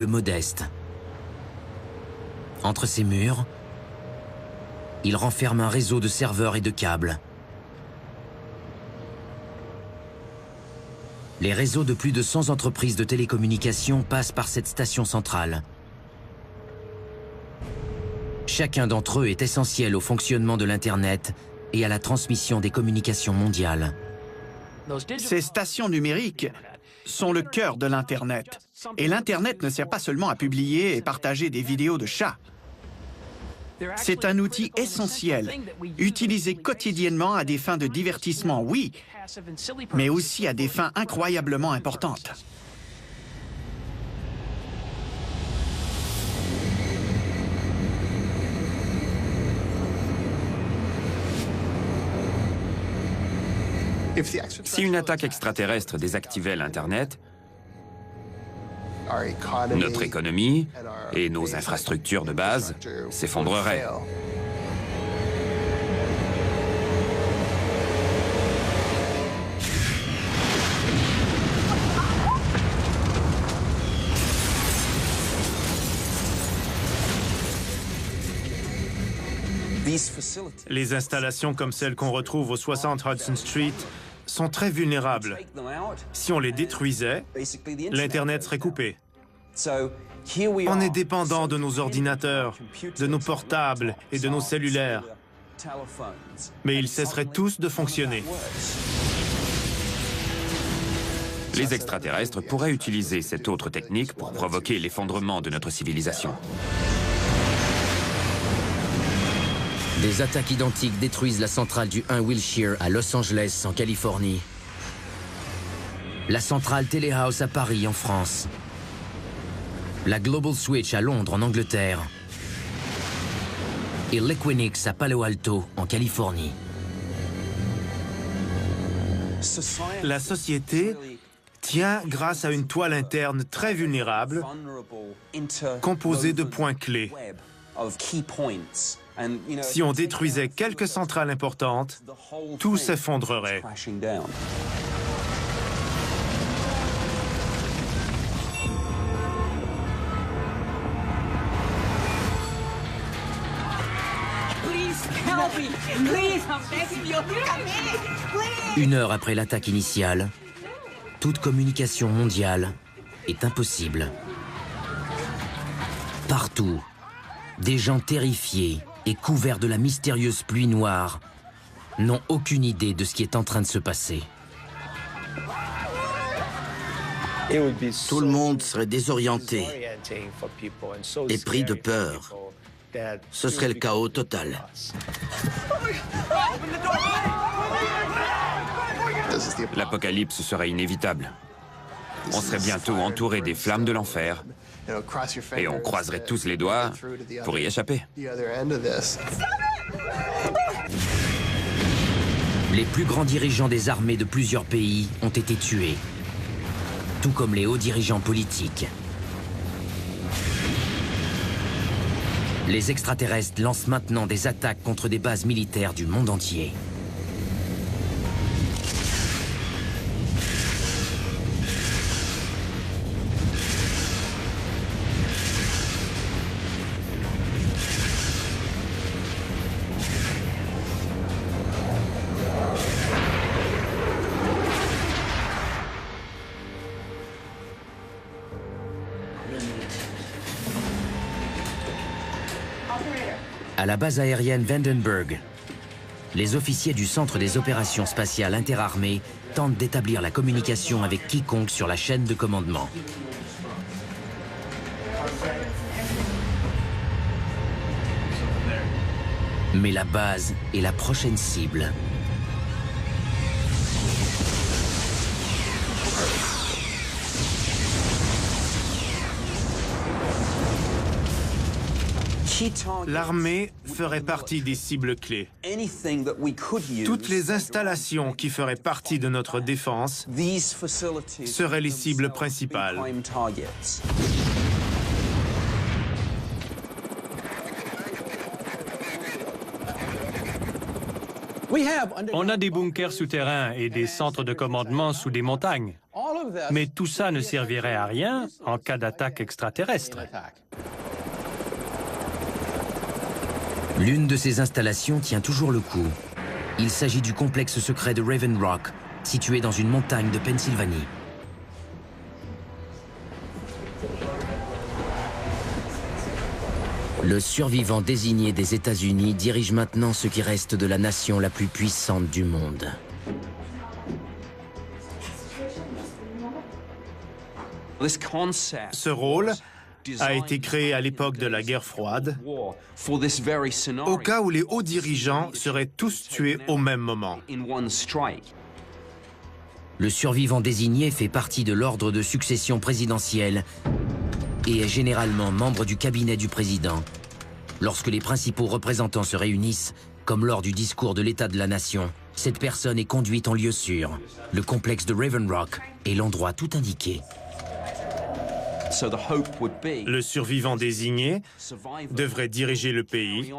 modeste. Entre ces murs, il renferme un réseau de serveurs et de câbles. Les réseaux de plus de 100 entreprises de télécommunications passent par cette station centrale. Chacun d'entre eux est essentiel au fonctionnement de l'Internet et à la transmission des communications mondiales. Ces stations numériques sont le cœur de l'Internet. Et l'Internet ne sert pas seulement à publier et partager des vidéos de chats. C'est un outil essentiel, utilisé quotidiennement à des fins de divertissement, oui, mais aussi à des fins incroyablement importantes. Si une attaque extraterrestre désactivait l'Internet, notre économie et nos infrastructures de base s'effondreraient. Les installations comme celles qu'on retrouve au 60 Hudson Street sont très vulnérables. Si on les détruisait, l'Internet serait coupé. On est dépendant de nos ordinateurs, de nos portables et de nos cellulaires. Mais ils cesseraient tous de fonctionner. Les extraterrestres pourraient utiliser cette autre technique pour provoquer l'effondrement de notre civilisation. Des attaques identiques détruisent la centrale du 1 Wilshire à Los Angeles, en Californie. La centrale Telehouse à Paris, en France. La Global Switch à Londres, en Angleterre. Et l'Equinix à Palo Alto, en Californie. La société tient grâce à une toile interne très vulnérable, composée de points clés. Si on détruisait quelques centrales importantes, tout s'effondrerait. Une heure après l'attaque initiale, toute communication mondiale est impossible. Partout, des gens terrifiés et couverts de la mystérieuse pluie noire n'ont aucune idée de ce qui est en train de se passer. Tout le monde serait désorienté et pris de peur. Ce serait le chaos total. L'apocalypse serait inévitable. On serait bientôt entouré des flammes de l'enfer et on croiserait tous les doigts pour y échapper. Les plus grands dirigeants des armées de plusieurs pays ont été tués, tout comme les hauts dirigeants politiques. Les extraterrestres lancent maintenant des attaques contre des bases militaires du monde entier. À la base aérienne Vandenberg, les officiers du Centre des opérations spatiales interarmées tentent d'établir la communication avec quiconque sur la chaîne de commandement. Mais la base est la prochaine cible. L'armée ferait partie des cibles clés. Toutes les installations qui feraient partie de notre défense seraient les cibles principales. On a des bunkers souterrains et des centres de commandement sous des montagnes. Mais tout ça ne servirait à rien en cas d'attaque extraterrestre. L'une de ces installations tient toujours le coup. Il s'agit du complexe secret de Raven Rock, situé dans une montagne de Pennsylvanie. Le survivant désigné des États-Unis dirige maintenant ce qui reste de la nation la plus puissante du monde. Ce rôle a été créé à l'époque de la guerre froide, au cas où les hauts dirigeants seraient tous tués au même moment. Le survivant désigné fait partie de l'ordre de succession présidentielle et est généralement membre du cabinet du président. Lorsque les principaux représentants se réunissent, comme lors du discours de l'État de la Nation, cette personne est conduite en lieu sûr. Le complexe de Raven Rock est l'endroit tout indiqué. Le survivant désigné devrait diriger le pays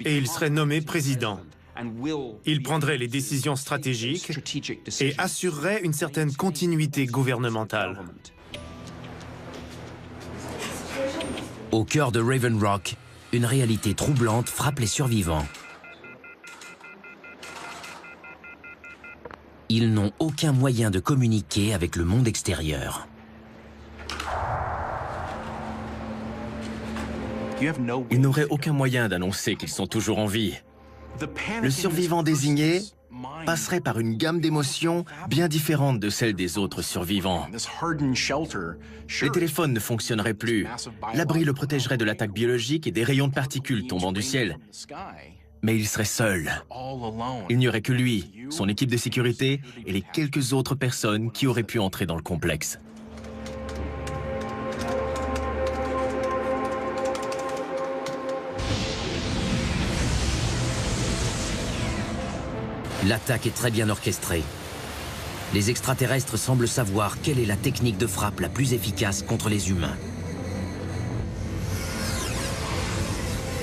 et il serait nommé président. Il prendrait les décisions stratégiques et assurerait une certaine continuité gouvernementale. Au cœur de Raven Rock, une réalité troublante frappe les survivants. Ils n'ont aucun moyen de communiquer avec le monde extérieur. Ils n'auraient aucun moyen d'annoncer qu'ils sont toujours en vie. Le survivant désigné passerait par une gamme d'émotions bien différentes de celles des autres survivants. Les téléphones ne fonctionneraient plus. L'abri le protégerait de l'attaque biologique et des rayons de particules tombant du ciel. Mais il serait seul. Il n'y aurait que lui, son équipe de sécurité et les quelques autres personnes qui auraient pu entrer dans le complexe. L'attaque est très bien orchestrée. Les extraterrestres semblent savoir quelle est la technique de frappe la plus efficace contre les humains.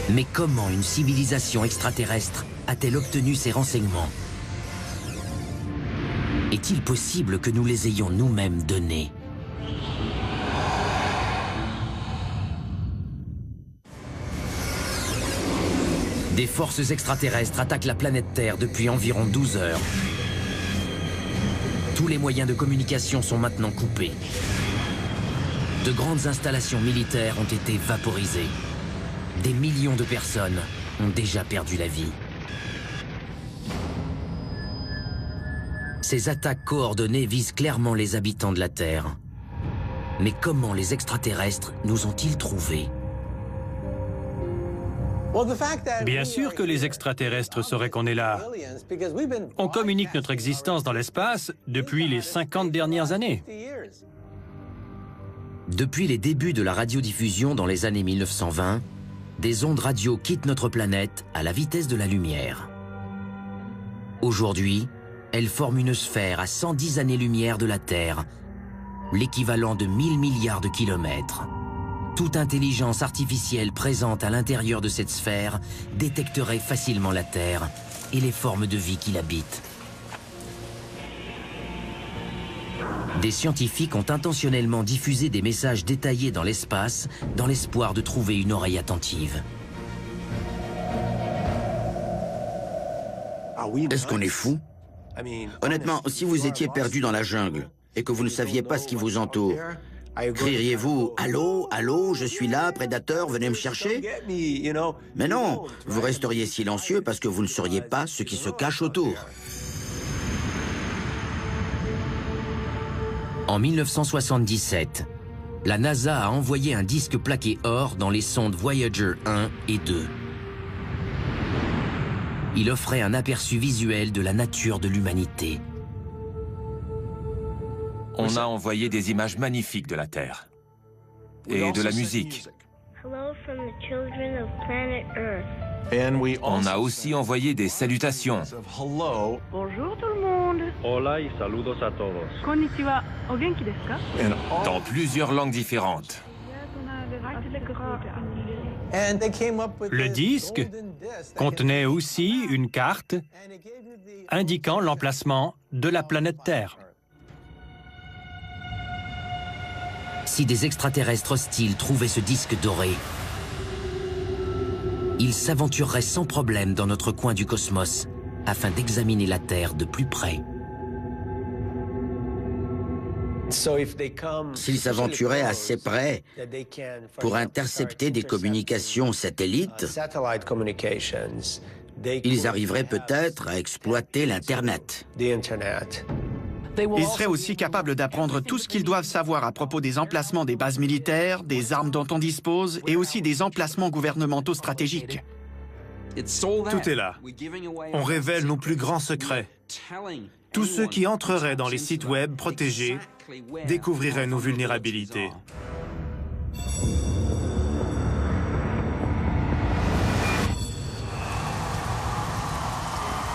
Mais comment une civilisation extraterrestre a-t-elle obtenu ces renseignements? Est-il possible que nous les ayons nous-mêmes donnés? Des forces extraterrestres attaquent la planète Terre depuis environ 12 heures. Tous les moyens de communication sont maintenant coupés. De grandes installations militaires ont été vaporisées. Des millions de personnes ont déjà perdu la vie. Ces attaques coordonnées visent clairement les habitants de la Terre. Mais comment les extraterrestres nous ont-ils trouvés ? Bien sûr que les extraterrestres sauraient qu'on est là. On communique notre existence dans l'espace depuis les 50 dernières années. Depuis les débuts de la radiodiffusion dans les années 1920, des ondes radio quittent notre planète à la vitesse de la lumière. Aujourd'hui, elles forment une sphère à 110 années-lumière de la Terre, l'équivalent de 1000 milliards de kilomètres. Toute intelligence artificielle présente à l'intérieur de cette sphère détecterait facilement la Terre et les formes de vie qui l'habitent. Des scientifiques ont intentionnellement diffusé des messages détaillés dans l'espace dans l'espoir de trouver une oreille attentive. Est-ce qu'on est fou? Honnêtement, si vous étiez perdu dans la jungle et que vous ne saviez pas ce qui vous entoure, crieriez-vous « Allô, allô, je suis là, prédateur, venez me chercher ?» Mais non, vous resteriez silencieux parce que vous ne sauriez pas ce qui se cache autour. En 1977, la NASA a envoyé un disque plaqué or dans les sondes Voyager 1 et 2. Il offrait un aperçu visuel de la nature de l'humanité. On a envoyé des images magnifiques de la Terre. Et de la musique. On a aussi envoyé des salutations. Bonjour tout le monde. Hola y saludos a todos. Konnichiwa. O genki desu ka? Dans plusieurs langues différentes. Le disque contenait aussi une carte indiquant l'emplacement de la planète Terre. Si des extraterrestres hostiles trouvaient ce disque doré, ils s'aventureraient sans problème dans notre coin du cosmos afin d'examiner la Terre de plus près. S'ils s'aventuraient assez près pour intercepter des communications satellites, ils arriveraient peut-être à exploiter l'Internet. Ils seraient aussi capables d'apprendre tout ce qu'ils doivent savoir à propos des emplacements des bases militaires, des armes dont on dispose et aussi des emplacements gouvernementaux stratégiques. Tout est là. On révèle nos plus grands secrets. Tous ceux qui entreraient dans les sites web protégés découvriraient nos vulnérabilités.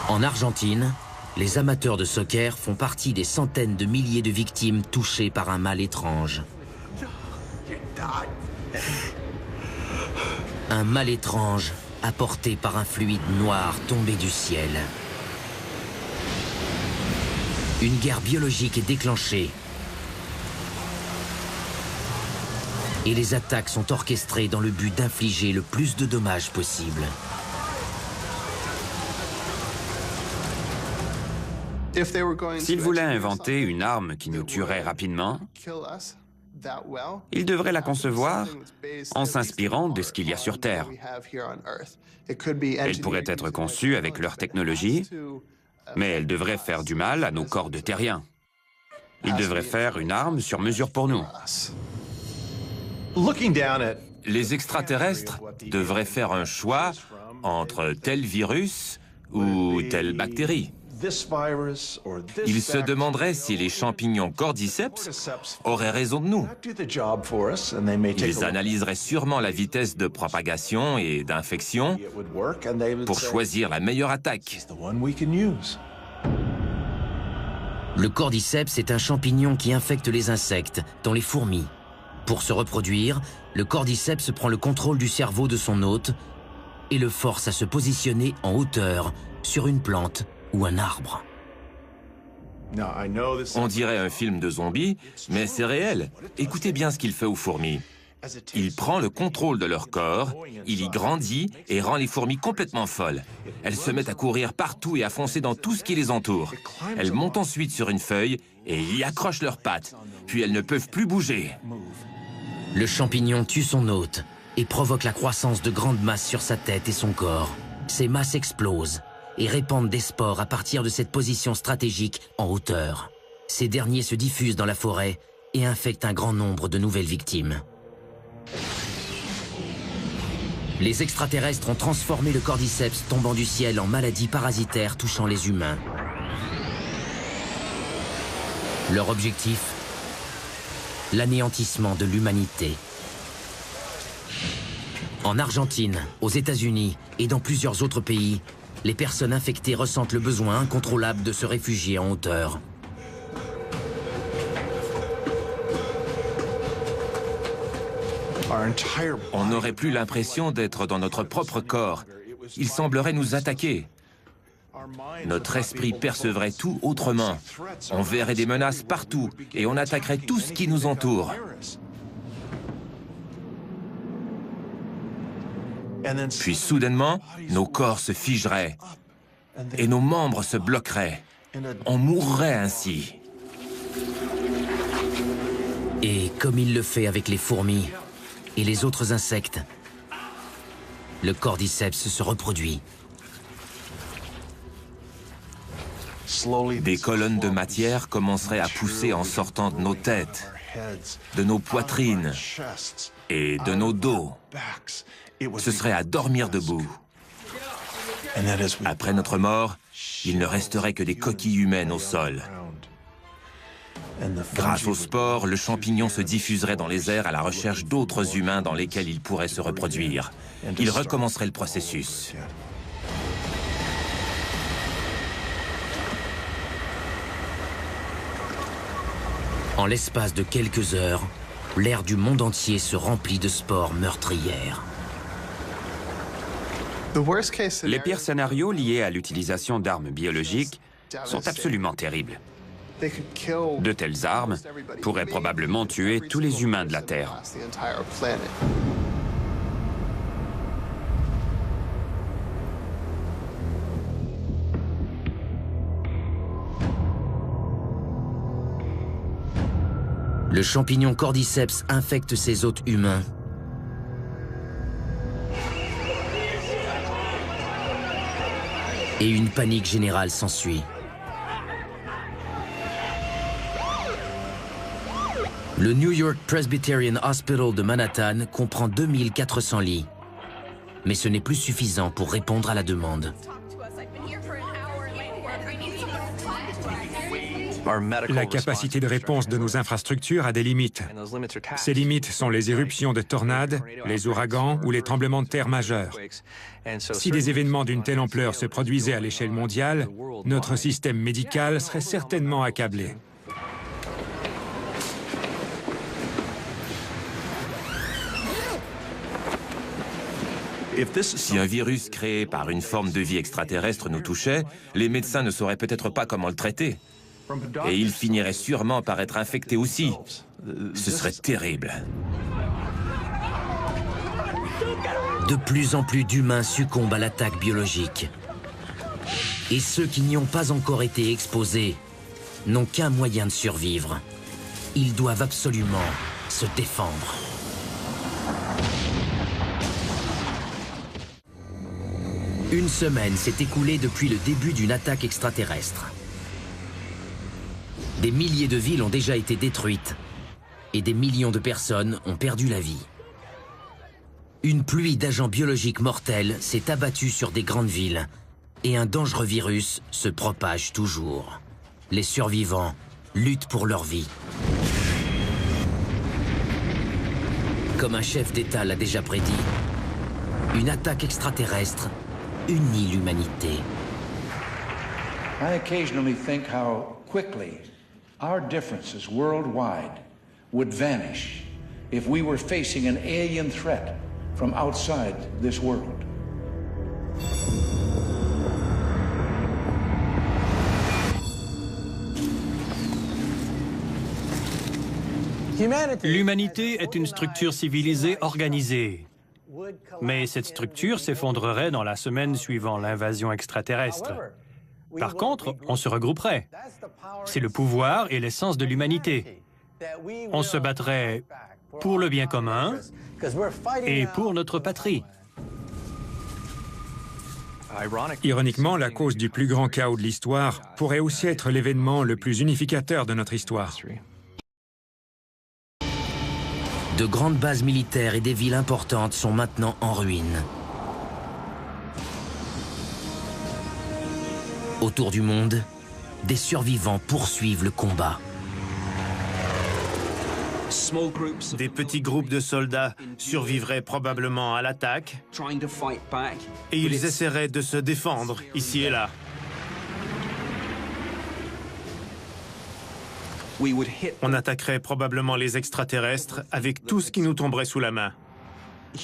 En Argentine, les amateurs de soccer font partie des centaines de milliers de victimes touchées par un mal étrange. Un mal étrange apporté par un fluide noir tombé du ciel. Une guerre biologique est déclenchée. Et les attaques sont orchestrées dans le but d'infliger le plus de dommages possible. S'ils voulaient inventer une arme qui nous tuerait rapidement, ils devraient la concevoir en s'inspirant de ce qu'il y a sur Terre. Elle pourrait être conçue avec leur technologie, mais elle devrait faire du mal à nos corps de terriens. Ils devraient faire une arme sur mesure pour nous. Les extraterrestres devraient faire un choix entre tel virus ou telle bactérie. Ils se demanderaient si les champignons cordyceps auraient raison de nous. Ils analyseraient sûrement la vitesse de propagation et d'infection pour choisir la meilleure attaque. Le cordyceps est un champignon qui infecte les insectes, dont les fourmis. Pour se reproduire, le cordyceps prend le contrôle du cerveau de son hôte et le force à se positionner en hauteur sur une plante ou un arbre. On dirait un film de zombies, mais c'est réel. Écoutez bien ce qu'il fait aux fourmis. Il prend le contrôle de leur corps, il y grandit et rend les fourmis complètement folles. Elles se mettent à courir partout et à foncer dans tout ce qui les entoure. Elles montent ensuite sur une feuille et y accrochent leurs pattes. Puis elles ne peuvent plus bouger. Le champignon tue son hôte et provoque la croissance de grandes masses sur sa tête et son corps. Ces masses explosent et répandent des spores à partir de cette position stratégique en hauteur. Ces derniers se diffusent dans la forêt et infectent un grand nombre de nouvelles victimes. Les extraterrestres ont transformé le cordyceps tombant du ciel en maladie parasitaire touchant les humains. Leur objectif ? L'anéantissement de l'humanité. En Argentine, aux États-Unis et dans plusieurs autres pays, les personnes infectées ressentent le besoin incontrôlable de se réfugier en hauteur. On n'aurait plus l'impression d'être dans notre propre corps. Il semblerait nous attaquer. Notre esprit percevrait tout autrement. On verrait des menaces partout et on attaquerait tout ce qui nous entoure. Puis soudainement, nos corps se figeraient et nos membres se bloqueraient. On mourrait ainsi. Et comme il le fait avec les fourmis et les autres insectes, le cordyceps se reproduit. Des colonnes de matière commenceraient à pousser en sortant de nos têtes, de nos poitrines et de nos dos. Ce serait à dormir debout. Après notre mort, il ne resterait que des coquilles humaines au sol. Grâce aux spores, le champignon se diffuserait dans les airs à la recherche d'autres humains dans lesquels il pourrait se reproduire. Il recommencerait le processus. En l'espace de quelques heures, l'air du monde entier se remplit de spores meurtrières. Les pires scénarios liés à l'utilisation d'armes biologiques sont absolument terribles. De telles armes pourraient probablement tuer tous les humains de la Terre. Le champignon Cordyceps infecte ces hôtes humains. Et une panique générale s'ensuit. Le New York Presbyterian Hospital de Manhattan comprend 2400 lits. Mais ce n'est plus suffisant pour répondre à la demande. La capacité de réponse de nos infrastructures a des limites. Ces limites sont les éruptions de tornades, les ouragans ou les tremblements de terre majeurs. Si des événements d'une telle ampleur se produisaient à l'échelle mondiale, notre système médical serait certainement accablé. Si un virus créé par une forme de vie extraterrestre nous touchait, les médecins ne sauraient peut-être pas comment le traiter. Et ils finiraient sûrement par être infectés aussi. Ce serait terrible. De plus en plus d'humains succombent à l'attaque biologique. Et ceux qui n'y ont pas encore été exposés n'ont qu'un moyen de survivre. Ils doivent absolument se défendre. Une semaine s'est écoulée depuis le début d'une attaque extraterrestre. Des milliers de villes ont déjà été détruites et des millions de personnes ont perdu la vie. Une pluie d'agents biologiques mortels s'est abattue sur des grandes villes et un dangereux virus se propage toujours. Les survivants luttent pour leur vie. Comme un chef d'État l'a déjà prédit, une attaque extraterrestre unit l'humanité. I occasionally think how quickly our differences worldwide would vanish if we were facing an alien threat from outside this world. L'humanité est une structure civilisée organisée. Mais cette structure s'effondrerait dans la semaine suivant l'invasion extraterrestre. Par contre, on se regrouperait. C'est le pouvoir et l'essence de l'humanité. On se battrait pour le bien commun et pour notre patrie. Ironiquement, la cause du plus grand chaos de l'histoire pourrait aussi être l'événement le plus unificateur de notre histoire. De grandes bases militaires et des villes importantes sont maintenant en ruine. Autour du monde, des survivants poursuivent le combat. Des petits groupes de soldats survivraient probablement à l'attaque et ils essaieraient de se défendre ici et là. On attaquerait probablement les extraterrestres avec tout ce qui nous tomberait sous la main.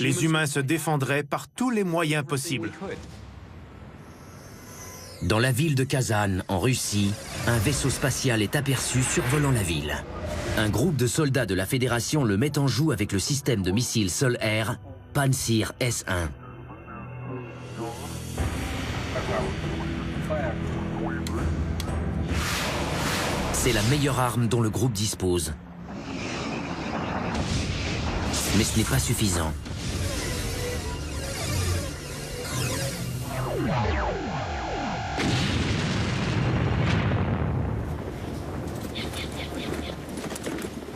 Les humains se défendraient par tous les moyens possibles. Dans la ville de Kazan, en Russie, un vaisseau spatial est aperçu survolant la ville. Un groupe de soldats de la Fédération le met en joue avec le système de missiles sol-air Pantsir S-1. C'est la meilleure arme dont le groupe dispose. Mais ce n'est pas suffisant.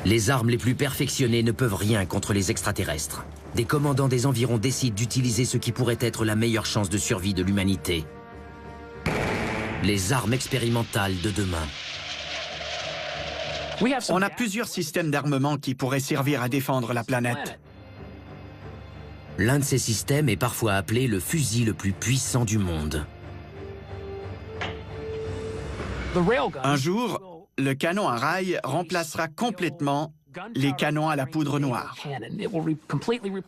Les armes les plus perfectionnées ne peuvent rien contre les extraterrestres. Des commandants des environs décident d'utiliser ce qui pourrait être la meilleure chance de survie de l'humanité. Les armes expérimentales de demain. On a plusieurs systèmes d'armement qui pourraient servir à défendre la planète. L'un de ces systèmes est parfois appelé le fusil le plus puissant du monde. Un jour, le canon à rail remplacera complètement les canons à la poudre noire.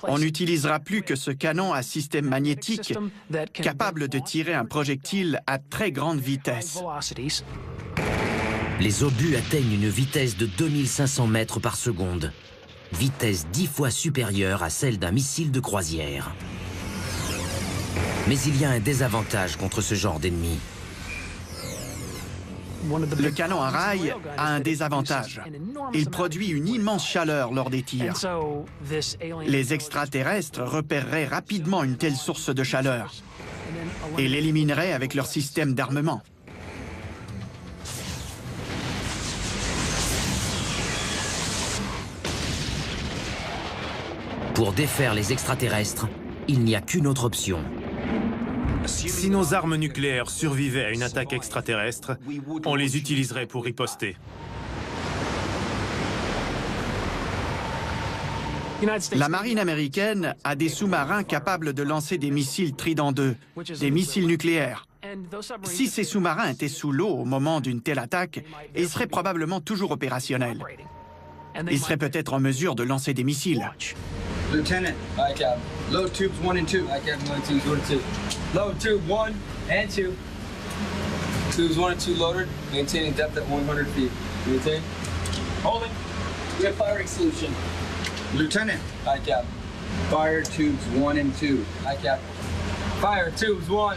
On n'utilisera plus que ce canon à système magnétique capable de tirer un projectile à très grande vitesse. Les obus atteignent une vitesse de 2500 mètres par seconde, vitesse 10 fois supérieure à celle d'un missile de croisière. Mais il y a un désavantage contre ce genre d'ennemi. Le canon à rail a un désavantage. Il produit une immense chaleur lors des tirs. Les extraterrestres repéreraient rapidement une telle source de chaleur et l'élimineraient avec leur système d'armement. Pour défaire les extraterrestres, il n'y a qu'une autre option. Si nos armes nucléaires survivaient à une attaque extraterrestre, on les utiliserait pour riposter. La marine américaine a des sous-marins capables de lancer des missiles Trident II, des missiles nucléaires. Si ces sous-marins étaient sous l'eau au moment d'une telle attaque, ils seraient probablement toujours opérationnels. Ils seraient peut-être en mesure de lancer des missiles. Lieutenant, hi Captain. Load tubes 1 and 2. Hi Captain, load tubes 1 and 2. Load tube 1 and 2. Tubes 1 and 2 loaded. Maintaining depth at 100 feet. Maintain. Holding. We have firing solution. Lieutenant. Hi Captain. Fire tubes 1 and 2. Hi Captain. Fire tubes 1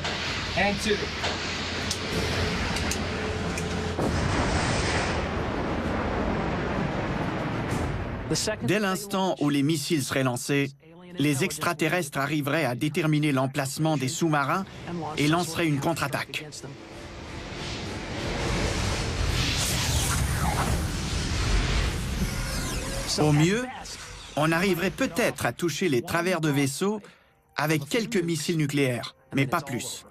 and 2. Dès l'instant où les missiles seraient lancés, les extraterrestres arriveraient à déterminer l'emplacement des sous-marins et lanceraient une contre-attaque. Au mieux, on arriverait peut-être à toucher les travers de vaisseaux avec quelques missiles nucléaires, mais pas plus.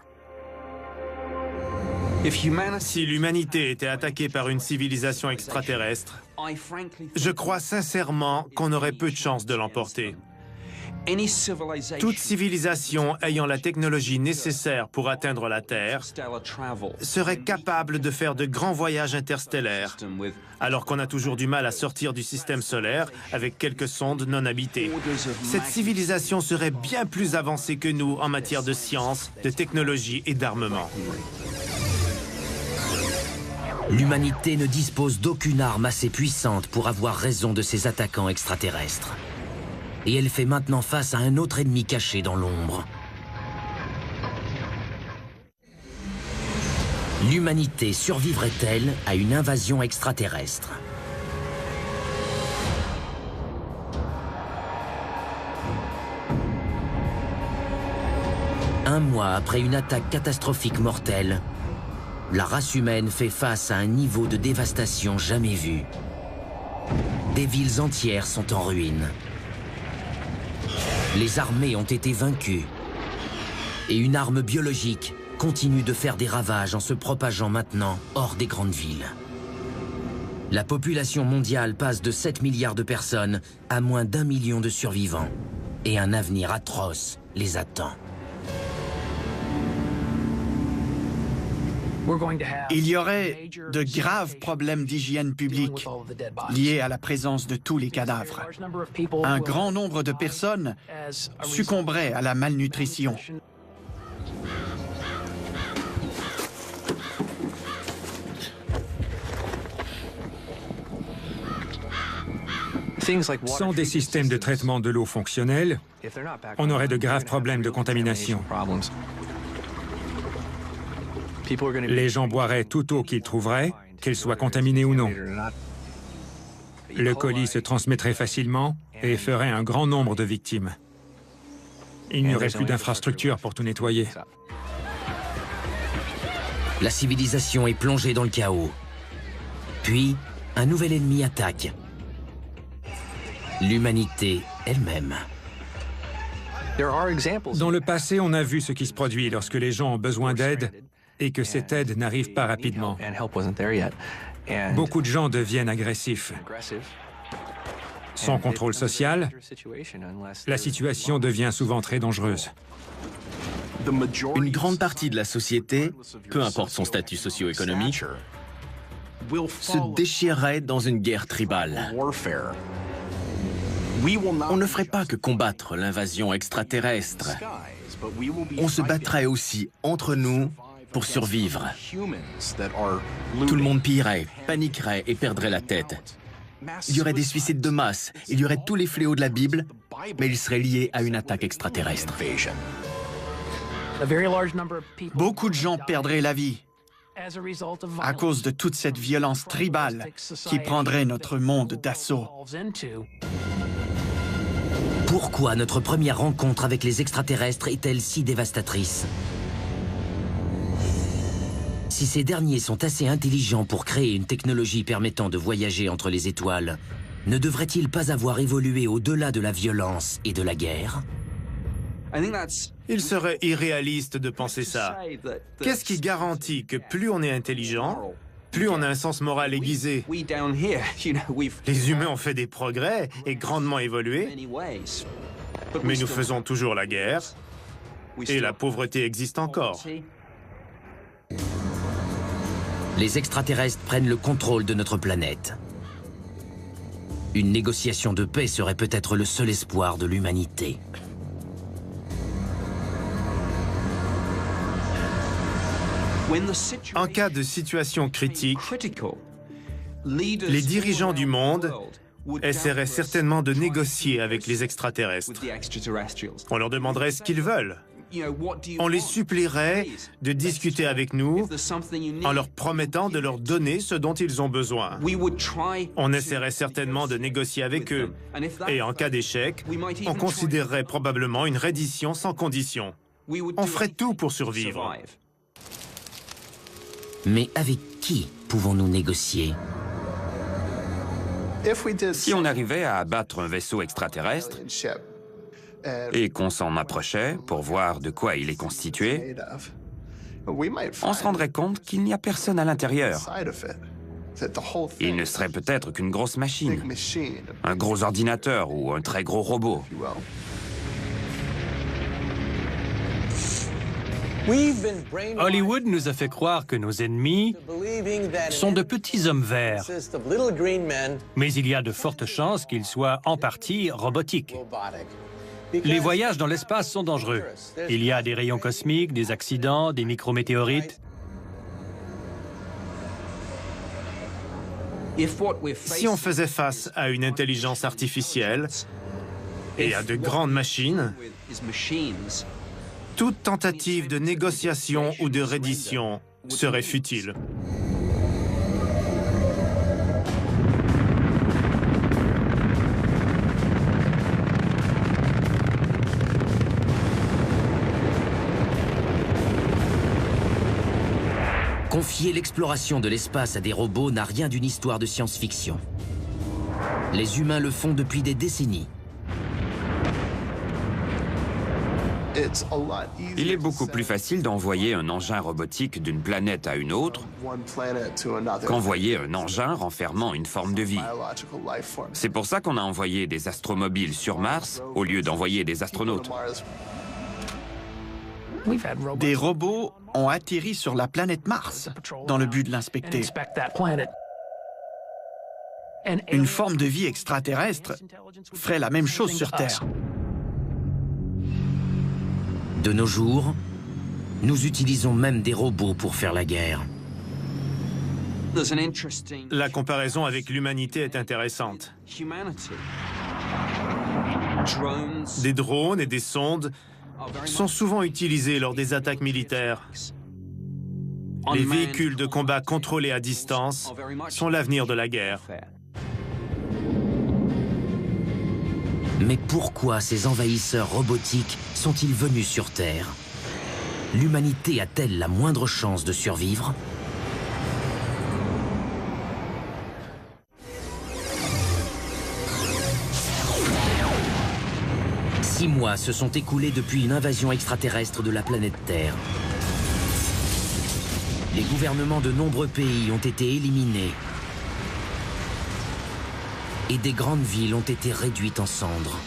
Si l'humanité était attaquée par une civilisation extraterrestre, je crois sincèrement qu'on aurait peu de chances de l'emporter. Toute civilisation ayant la technologie nécessaire pour atteindre la Terre serait capable de faire de grands voyages interstellaires, alors qu'on a toujours du mal à sortir du système solaire avec quelques sondes non habitées. Cette civilisation serait bien plus avancée que nous en matière de science, de technologie et d'armement. L'humanité ne dispose d'aucune arme assez puissante pour avoir raison de ses attaquants extraterrestres. Et elle fait maintenant face à un autre ennemi caché dans l'ombre. L'humanité survivrait-elle à une invasion extraterrestre? Un mois après une attaque catastrophique mortelle, la race humaine fait face à un niveau de dévastation jamais vu. Des villes entières sont en ruine. Les armées ont été vaincues. Et une arme biologique continue de faire des ravages en se propageant maintenant hors des grandes villes. La population mondiale passe de 7 milliards de personnes à moins d'1 million de survivants. Et un avenir atroce les attend. Il y aurait de graves problèmes d'hygiène publique liés à la présence de tous les cadavres. Un grand nombre de personnes succomberaient à la malnutrition. Sans des systèmes de traitement de l'eau fonctionnels, on aurait de graves problèmes de contamination. Les gens boiraient toute eau qu'ils trouveraient, qu'elle soit contaminée ou non. Le colis se transmettrait facilement et ferait un grand nombre de victimes. Il n'y aurait plus d'infrastructures pour tout nettoyer. La civilisation est plongée dans le chaos. Puis, un nouvel ennemi attaque. L'humanité elle-même. Dans le passé, on a vu ce qui se produit lorsque les gens ont besoin d'aide et que cette aide n'arrive pas rapidement. Beaucoup de gens deviennent agressifs. Sans contrôle social, la situation devient souvent très dangereuse. Une grande partie de la société, peu importe son statut socio-économique, se déchirerait dans une guerre tribale. On ne ferait pas que combattre l'invasion extraterrestre. On se battrait aussi entre nous pour survivre. Tout le monde pillerait, paniquerait et perdrait la tête. Il y aurait des suicides de masse, il y aurait tous les fléaux de la Bible, mais ils seraient liés à une attaque extraterrestre. Beaucoup de gens perdraient la vie à cause de toute cette violence tribale qui prendrait notre monde d'assaut. Pourquoi notre première rencontre avec les extraterrestres est-elle si dévastatrice? Si ces derniers sont assez intelligents pour créer une technologie permettant de voyager entre les étoiles, ne devraient-ils pas avoir évolué au-delà de la violence et de la guerre? Il serait irréaliste de penser ça. Qu'est-ce qui garantit que plus on est intelligent, plus on a un sens moral aiguisé? Les humains ont fait des progrès et grandement évolué, mais nous faisons toujours la guerre et la pauvreté existe encore. Les extraterrestres prennent le contrôle de notre planète. Une négociation de paix serait peut-être le seul espoir de l'humanité. En cas de situation critique, les dirigeants du monde essaieraient certainement de négocier avec les extraterrestres. On leur demanderait ce qu'ils veulent. On les supplierait de discuter avec nous en leur promettant de leur donner ce dont ils ont besoin. On essaierait certainement de négocier avec eux. Et en cas d'échec, on considérerait probablement une reddition sans condition. On ferait tout pour survivre. Mais avec qui pouvons-nous négocier? Si on arrivait à abattre un vaisseau extraterrestre et qu'on s'en approchait pour voir de quoi il est constitué, on se rendrait compte qu'il n'y a personne à l'intérieur. Il ne serait peut-être qu'une grosse machine, un gros ordinateur ou un très gros robot. Hollywood nous a fait croire que nos ennemis sont de petits hommes verts, mais il y a de fortes chances qu'ils soient en partie robotiques. Les voyages dans l'espace sont dangereux. Il y a des rayons cosmiques, des accidents, des micrométéorites. Si on faisait face à une intelligence artificielle et à de grandes machines, toute tentative de négociation ou de reddition serait futile. Confier l'exploration de l'espace à des robots n'a rien d'une histoire de science-fiction. Les humains le font depuis des décennies. Il est beaucoup plus facile d'envoyer un engin robotique d'une planète à une autre qu'envoyer un engin renfermant une forme de vie. C'est pour ça qu'on a envoyé des astromobiles sur Mars au lieu d'envoyer des astronautes. Des robots ont atterri sur la planète Mars dans le but de l'inspecter. Une forme de vie extraterrestre ferait la même chose sur Terre. De nos jours, nous utilisons même des robots pour faire la guerre. La comparaison avec l'humanité est intéressante. Des drones et des sondes sont souvent utilisés lors des attaques militaires. Les véhicules de combat contrôlés à distance sont l'avenir de la guerre. Mais pourquoi ces envahisseurs robotiques sont-ils venus sur Terre? L'humanité a-t-elle la moindre chance de survivre? Six mois se sont écoulés depuis une invasion extraterrestre de la planète Terre. Les gouvernements de nombreux pays ont été éliminés. Et des grandes villes ont été réduites en cendres.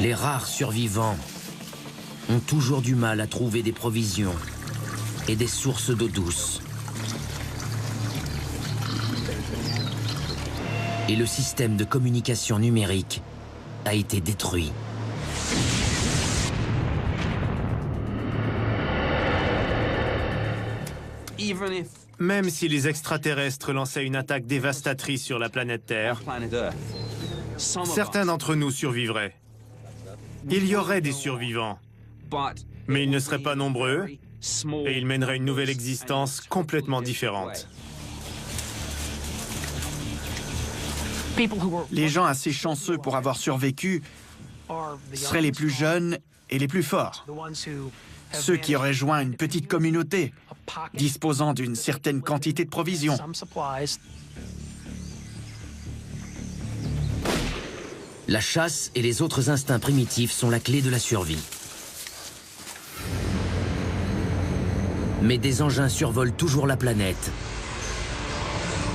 Les rares survivants ont toujours du mal à trouver des provisions et des sources d'eau douce. Et le système de communication numérique a été détruit. Même si les extraterrestres lançaient une attaque dévastatrice sur la planète Terre, certains d'entre nous survivraient. Il y aurait des survivants, mais ils ne seraient pas nombreux et ils mèneraient une nouvelle existence complètement différente. Les gens assez chanceux pour avoir survécu seraient les plus jeunes et les plus forts. Ceux qui auraient joint une petite communauté, disposant d'une certaine quantité de provisions. La chasse et les autres instincts primitifs sont la clé de la survie. Mais des engins survolent toujours la planète.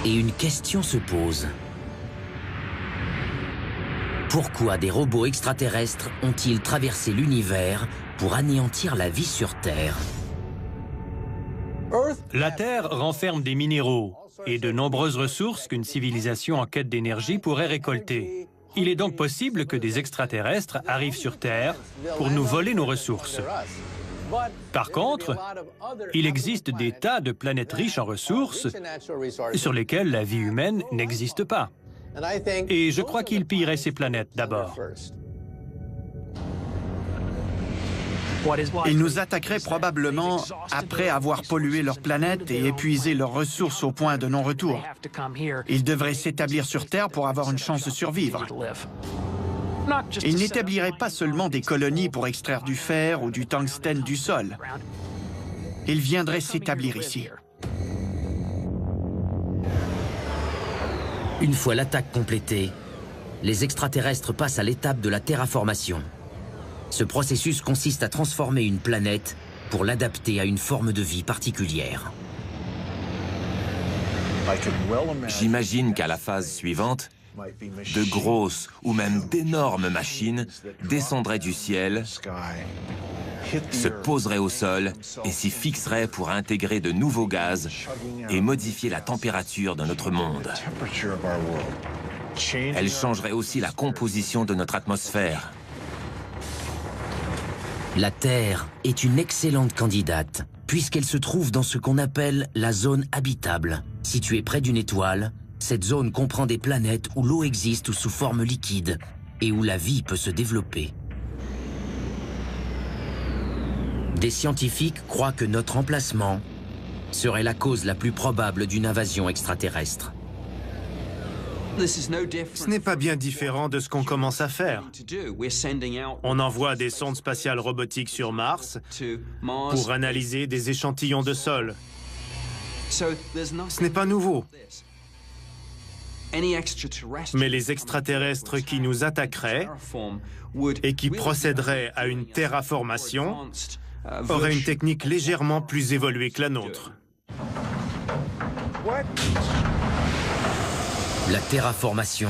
Et une question se pose. Pourquoi des robots extraterrestres ont-ils traversé l'univers pour anéantir la vie sur Terre? La Terre renferme des minéraux et de nombreuses ressources qu'une civilisation en quête d'énergie pourrait récolter. Il est donc possible que des extraterrestres arrivent sur Terre pour nous voler nos ressources. Par contre, il existe des tas de planètes riches en ressources sur lesquelles la vie humaine n'existe pas. Et je crois qu'ils pilleraient ces planètes d'abord. Ils nous attaqueraient probablement après avoir pollué leur planète et épuisé leurs ressources au point de non-retour. Ils devraient s'établir sur Terre pour avoir une chance de survivre. Ils n'établiraient pas seulement des colonies pour extraire du fer ou du tungstène du sol. Ils viendraient s'établir ici. Une fois l'attaque complétée, les extraterrestres passent à l'étape de la terraformation. Ce processus consiste à transformer une planète pour l'adapter à une forme de vie particulière. J'imagine qu'à la phase suivante, de grosses ou même d'énormes machines descendraient du ciel, se poseraient au sol et s'y fixeraient pour intégrer de nouveaux gaz et modifier la température de notre monde. Elles changeraient aussi la composition de notre atmosphère. La Terre est une excellente candidate, puisqu'elle se trouve dans ce qu'on appelle la zone habitable. Située près d'une étoile, cette zone comprend des planètes où l'eau existe sous forme liquide et où la vie peut se développer. Des scientifiques croient que notre emplacement serait la cause la plus probable d'une invasion extraterrestre. Ce n'est pas bien différent de ce qu'on commence à faire. On envoie des sondes spatiales robotiques sur Mars pour analyser des échantillons de sol. Ce n'est pas nouveau. Mais les extraterrestres qui nous attaqueraient et qui procéderaient à une terraformation auraient une technique légèrement plus évoluée que la nôtre. La terraformation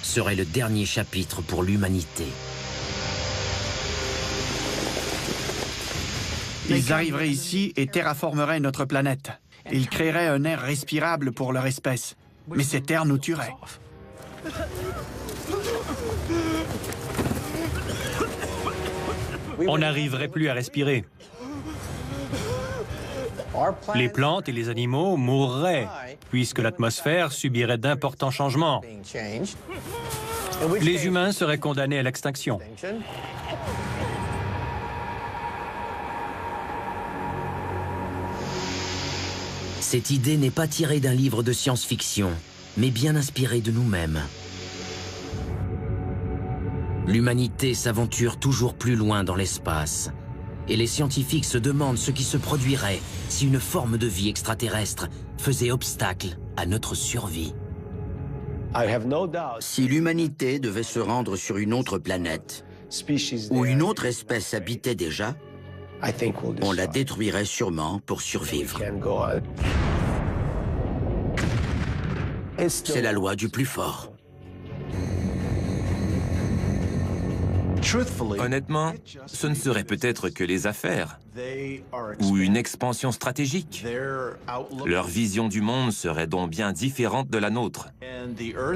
serait le dernier chapitre pour l'humanité. Ils arriveraient ici et terraformeraient notre planète. Ils créeraient un air respirable pour leur espèce. Mais cet air nous tuerait. On n'arriverait plus à respirer. Les plantes et les animaux mourraient, puisque l'atmosphère subirait d'importants changements. Les humains seraient condamnés à l'extinction. Cette idée n'est pas tirée d'un livre de science-fiction, mais bien inspirée de nous-mêmes. L'humanité s'aventure toujours plus loin dans l'espace. Et les scientifiques se demandent ce qui se produirait si une forme de vie extraterrestre faisait obstacle à notre survie. Si l'humanité devait se rendre sur une autre planète, où une autre espèce habitait déjà, on la détruirait sûrement pour survivre. C'est la loi du plus fort. Honnêtement, ce ne serait peut-être que les affaires ou une expansion stratégique. Leur vision du monde serait donc bien différente de la nôtre.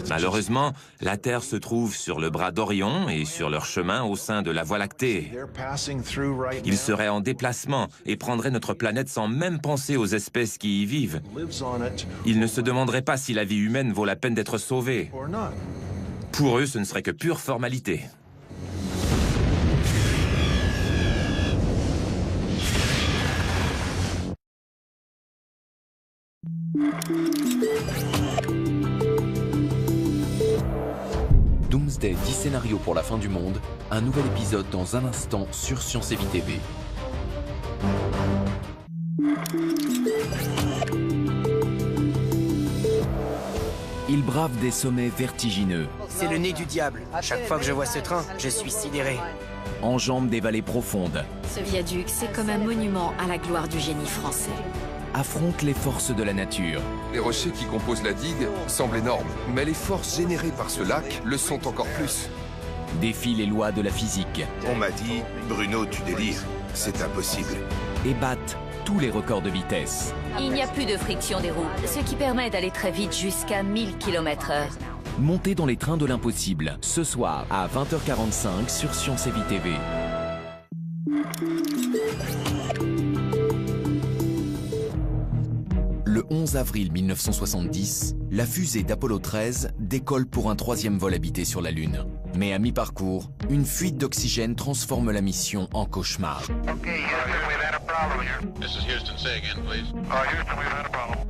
Malheureusement, la Terre se trouve sur le bras d'Orion et sur leur chemin au sein de la Voie lactée. Ils seraient en déplacement et prendraient notre planète sans même penser aux espèces qui y vivent. Ils ne se demanderaient pas si la vie humaine vaut la peine d'être sauvée. Pour eux, ce ne serait que pure formalité. Doomsday 10 scénarios pour la fin du monde, un nouvel épisode dans un instant sur Science et Vie TV. Il brave des sommets vertigineux, C'est le nez du diable. Chaque fois que je vois ce train, je suis sidéré. enjambe des vallées profondes, Ce viaduc, c'est comme un monument à la gloire du génie français. affronte les forces de la nature. Les rochers qui composent la digue semblent énormes, mais les forces générées par ce lac le sont encore plus. Défie les lois de la physique. On m'a dit, Bruno, tu délires. C'est impossible. Et battent tous les records de vitesse. Il n'y a plus de friction des roues, ce qui permet d'aller très vite jusqu'à 1000 km/h. Montez dans les trains de l'impossible, ce soir à 20h45 sur Science et Vie TV. Le 11 avril 1970, la fusée d'Apollo 13 décolle pour un 3e vol habité sur la Lune. Mais à mi-parcours, une fuite d'oxygène transforme la mission en cauchemar.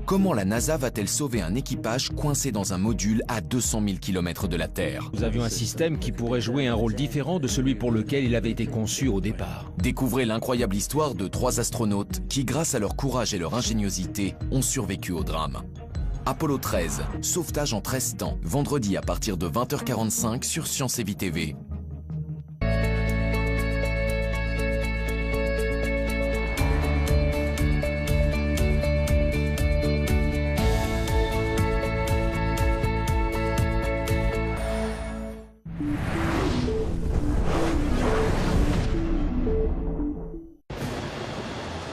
Comment la NASA va-t-elle sauver un équipage coincé dans un module à 200 000 km de la Terre? Nous avions un système qui pourrait jouer un rôle différent de celui pour lequel il avait été conçu au départ. Découvrez l'incroyable histoire de 3 astronautes qui, grâce à leur courage et leur ingéniosité, ont survécu au drame. Apollo 13, sauvetage en 13 temps, vendredi à partir de 20h45 sur Science et Vie TV.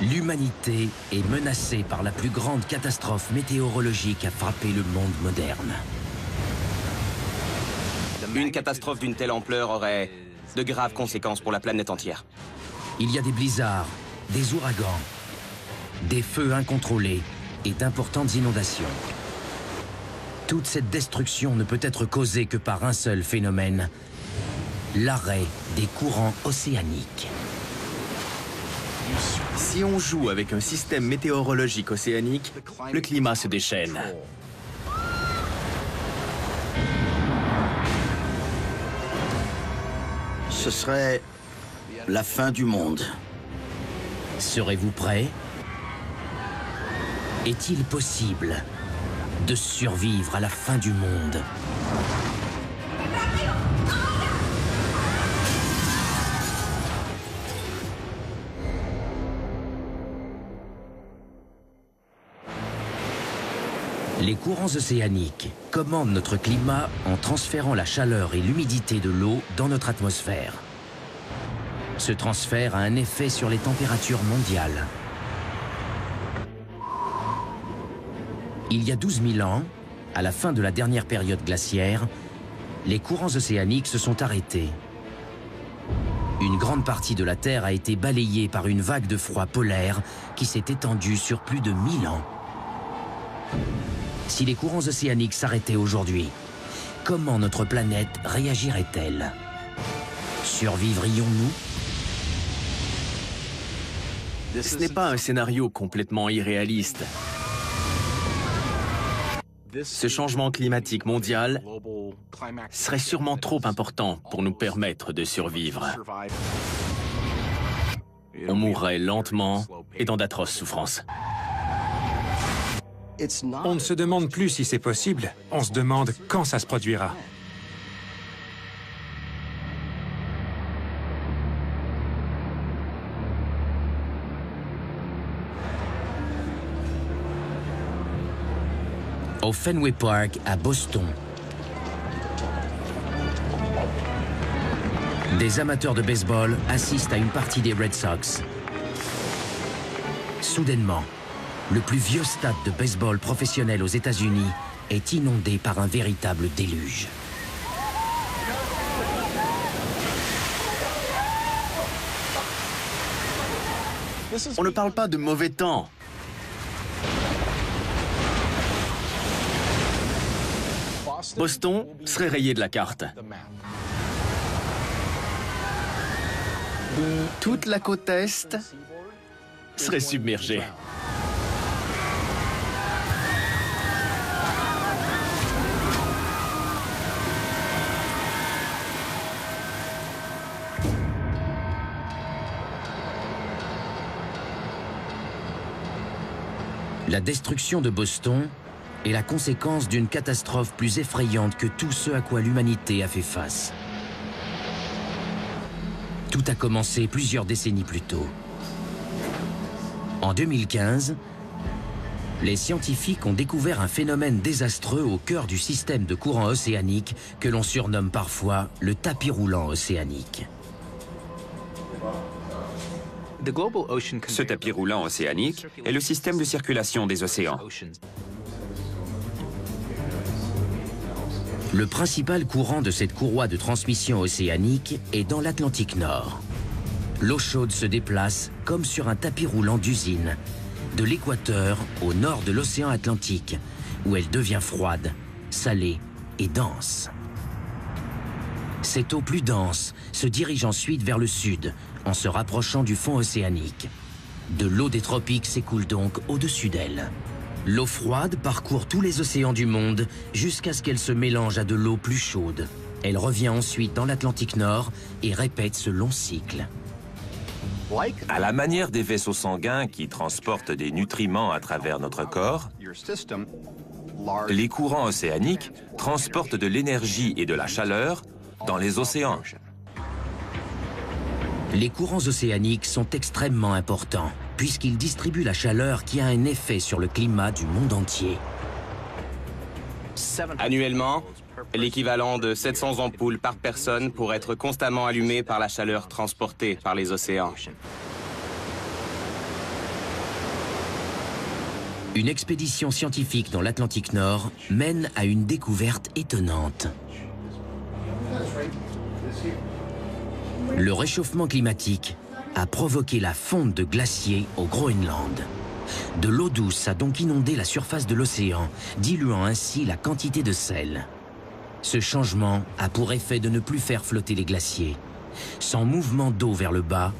L'humanité est menacée par la plus grande catastrophe météorologique à frapper le monde moderne. Une catastrophe d'une telle ampleur aurait de graves conséquences pour la planète entière. Il y a des blizzards, des ouragans, des feux incontrôlés et d'importantes inondations. Toute cette destruction ne peut être causée que par un seul phénomène, l'arrêt des courants océaniques. Si on joue avec un système météorologique océanique, le climat se déchaîne. Ce serait la fin du monde. Serez-vous prêts? Est-il possible de survivre à la fin du monde? Les courants océaniques commandent notre climat en transférant la chaleur et l'humidité de l'eau dans notre atmosphère. Ce transfert a un effet sur les températures mondiales. Il y a 12 000 ans, à la fin de la dernière période glaciaire, les courants océaniques se sont arrêtés. Une grande partie de la Terre a été balayée par une vague de froid polaire qui s'est étendue sur plus de 1000 ans. Si les courants océaniques s'arrêtaient aujourd'hui, comment notre planète réagirait-elle? Survivrions-nous? Ce n'est pas un scénario complètement irréaliste. Ce changement climatique mondial serait sûrement trop important pour nous permettre de survivre. On mourrait lentement et dans d'atroces souffrances. On ne se demande plus si c'est possible, on se demande quand ça se produira. Au Fenway Park, à Boston. Des amateurs de baseball assistent à une partie des Red Sox. Soudainement, le plus vieux stade de baseball professionnel aux États-Unis est inondé par un véritable déluge. On ne parle pas de mauvais temps. Boston serait rayé de la carte. Toute la côte Est serait submergée. La destruction de Boston est la conséquence d'une catastrophe plus effrayante que tout ce à quoi l'humanité a fait face. Tout a commencé plusieurs décennies plus tôt. En 2015, les scientifiques ont découvert un phénomène désastreux au cœur du système de courant océanique que l'on surnomme parfois le tapis roulant océanique. Ce tapis roulant océanique est le système de circulation des océans. Le principal courant de cette courroie de transmission océanique est dans l'Atlantique Nord. L'eau chaude se déplace comme sur un tapis roulant d'usine, de l'équateur au nord de l'océan Atlantique, où elle devient froide, salée et dense. Cette eau plus dense se dirige ensuite vers le sud, en se rapprochant du fond océanique. De l'eau des tropiques s'écoule donc au-dessus d'elle. L'eau froide parcourt tous les océans du monde jusqu'à ce qu'elle se mélange à de l'eau plus chaude. Elle revient ensuite dans l'Atlantique Nord et répète ce long cycle. À la manière des vaisseaux sanguins qui transportent des nutriments à travers notre corps, les courants océaniques transportent de l'énergie et de la chaleur dans les océans. Les courants océaniques sont extrêmement importants, puisqu'ils distribuent la chaleur qui a un effet sur le climat du monde entier. Annuellement, l'équivalent de 700 ampoules par personne pour être constamment allumées par la chaleur transportée par les océans. Une expédition scientifique dans l'Atlantique Nord mène à une découverte étonnante. Le réchauffement climatique a provoqué la fonte de glaciers au Groenland. De l'eau douce a donc inondé la surface de l'océan, diluant ainsi la quantité de sel. Ce changement a pour effet de ne plus faire flotter les glaciers. Sans mouvement d'eau vers le bas,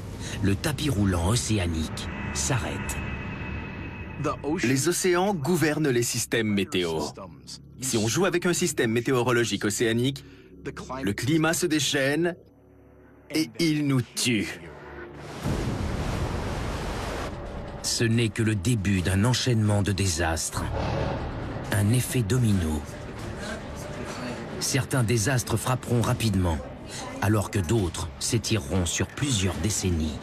le tapis roulant océanique s'arrête. Les océans gouvernent les systèmes météo. Si on joue avec un système météorologique océanique, le climat se déchaîne et il nous tue. Ce n'est que le début d'un enchaînement de désastres. Un effet domino. Certains désastres frapperont rapidement, alors que d'autres s'étireront sur plusieurs décennies.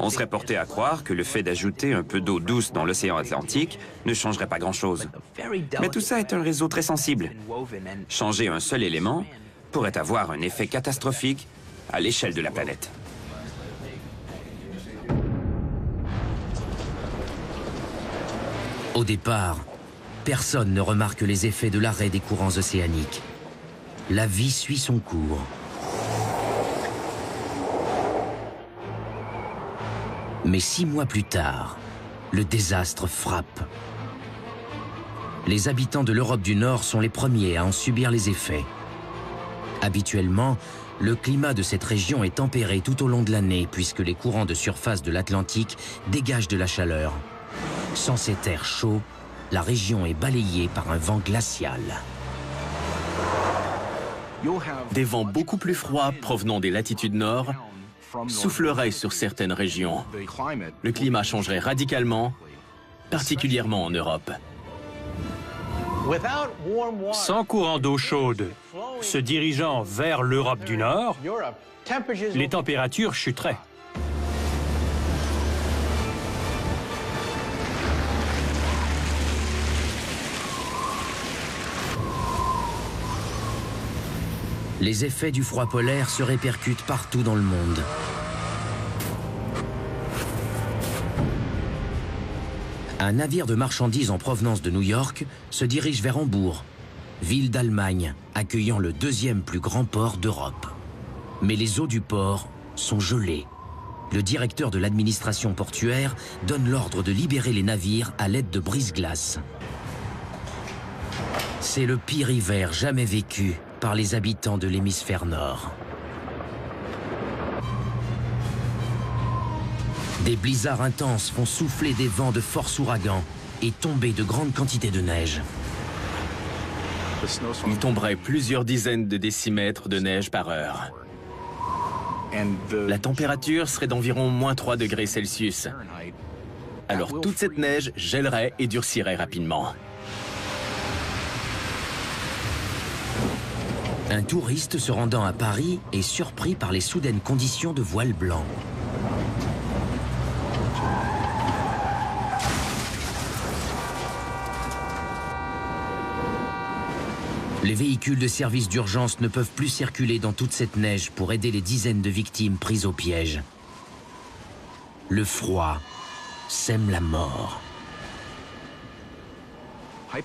On serait porté à croire que le fait d'ajouter un peu d'eau douce dans l'océan Atlantique ne changerait pas grand-chose. Mais tout ça est un réseau très sensible. Changer un seul élément pourrait avoir un effet catastrophique à l'échelle de la planète. Au départ, personne ne remarque les effets de l'arrêt des courants océaniques. La vie suit son cours. Mais 6 mois plus tard, le désastre frappe. Les habitants de l'Europe du Nord sont les premiers à en subir les effets. Habituellement, le climat de cette région est tempéré tout au long de l'année puisque les courants de surface de l'Atlantique dégagent de la chaleur. Sans cet air chaud, la région est balayée par un vent glacial. Des vents beaucoup plus froids provenant des latitudes nord souffleraient sur certaines régions. Le climat changerait radicalement, particulièrement en Europe. Sans courant d'eau chaude se dirigeant vers l'Europe du Nord, les températures chuteraient. Les effets du froid polaire se répercutent partout dans le monde. Un navire de marchandises en provenance de New York se dirige vers Hambourg, ville d'Allemagne, accueillant le deuxième plus grand port d'Europe. Mais les eaux du port sont gelées. Le directeur de l'administration portuaire donne l'ordre de libérer les navires à l'aide de brise-glace. C'est le pire hiver jamais vécu par les habitants de l'hémisphère nord. Des blizzards intenses font souffler des vents de force ouragan et tomber de grandes quantités de neige. Il tomberait plusieurs dizaines de décimètres de neige par heure. La température serait d'environ -3 degrés Celsius. Alors toute cette neige gèlerait et durcirait rapidement. Un touriste se rendant à Paris est surpris par les soudaines conditions de voile blanc. Les véhicules de service d'urgence ne peuvent plus circuler dans toute cette neige pour aider les dizaines de victimes prises au piège. Le froid sème la mort.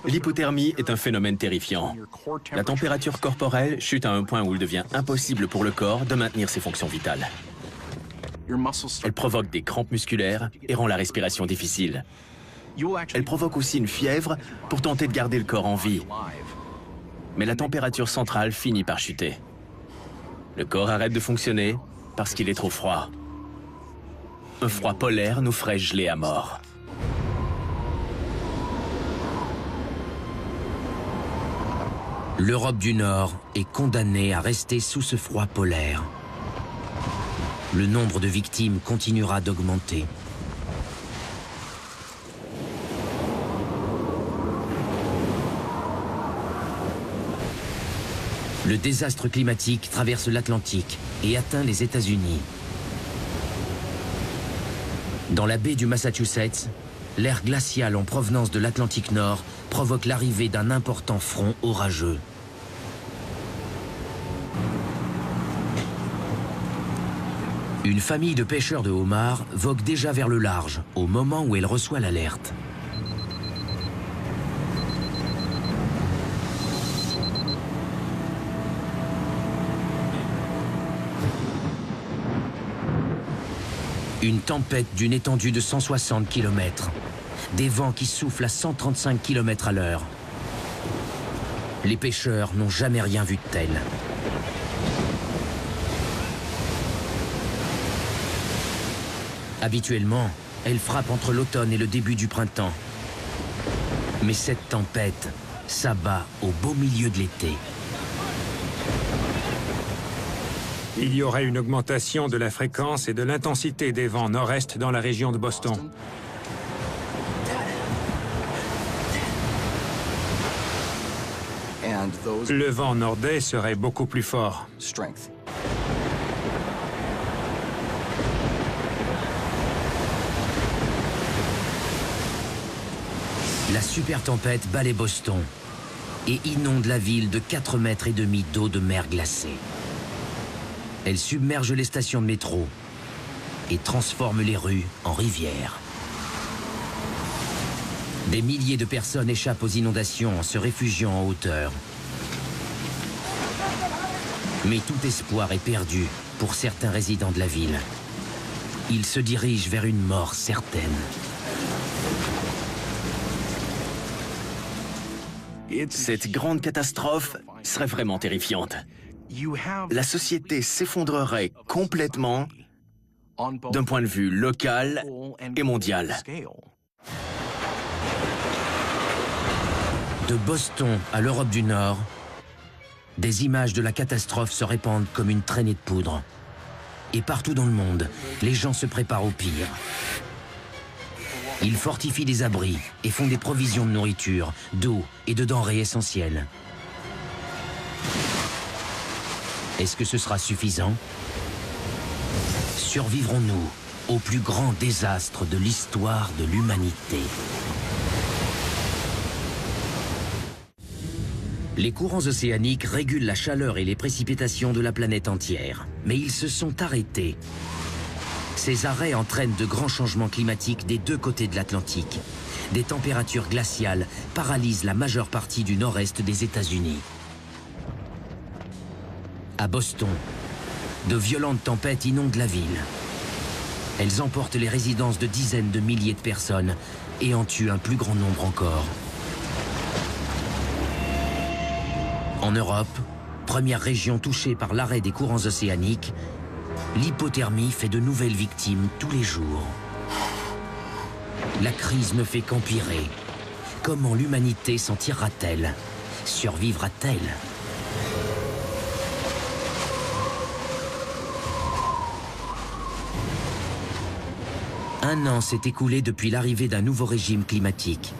L'hypothermie est un phénomène terrifiant. La température corporelle chute à un point où il devient impossible pour le corps de maintenir ses fonctions vitales. Elle provoque des crampes musculaires et rend la respiration difficile. Elle provoque aussi une fièvre pour tenter de garder le corps en vie. Mais la température centrale finit par chuter. Le corps arrête de fonctionner parce qu'il est trop froid. Un froid polaire nous ferait geler à mort. L'Europe du Nord est condamnée à rester sous ce froid polaire. Le nombre de victimes continuera d'augmenter. Le désastre climatique traverse l'Atlantique et atteint les États-Unis. Dans la baie du Massachusetts, l'air glacial en provenance de l'Atlantique Nord provoque l'arrivée d'un important front orageux. Une famille de pêcheurs de homards vogue déjà vers le large au moment où elle reçoit l'alerte. Une tempête d'une étendue de 160 km. Des vents qui soufflent à 135 km à l'heure. Les pêcheurs n'ont jamais rien vu de tel. Habituellement, elle frappe entre l'automne et le début du printemps. Mais cette tempête s'abat au beau milieu de l'été. Il y aurait une augmentation de la fréquence et de l'intensité des vents nord-est dans la région de Boston. Le vent nordais serait beaucoup plus fort. La super tempête balaie Boston et inonde la ville de 4,5 mètres d'eau de mer glacée. Elle submerge les stations de métro et transforme les rues en rivières. Des milliers de personnes échappent aux inondations en se réfugiant en hauteur. Mais tout espoir est perdu pour certains résidents de la ville. Ils se dirigent vers une mort certaine. Cette grande catastrophe serait vraiment terrifiante. La société s'effondrerait complètement d'un point de vue local et mondial. De Boston à l'Europe du Nord, des images de la catastrophe se répandent comme une traînée de poudre. Et partout dans le monde, les gens se préparent au pire. Ils fortifient des abris et font des provisions de nourriture, d'eau et de denrées essentielles. Est-ce que ce sera suffisant? Survivrons-nous au plus grand désastre de l'histoire de l'humanité? Les courants océaniques régulent la chaleur et les précipitations de la planète entière. Mais ils se sont arrêtés. Ces arrêts entraînent de grands changements climatiques des deux côtés de l'Atlantique. Des températures glaciales paralysent la majeure partie du nord-est des États-Unis. À Boston, de violentes tempêtes inondent la ville. Elles emportent les résidences de dizaines de milliers de personnes et en tuent un plus grand nombre encore. En Europe, première région touchée par l'arrêt des courants océaniques, l'hypothermie fait de nouvelles victimes tous les jours. La crise ne fait qu'empirer. Comment l'humanité s'en tirera-t-elle? Survivra-t-elle? Un an s'est écoulé depuis l'arrivée d'un nouveau régime climatique.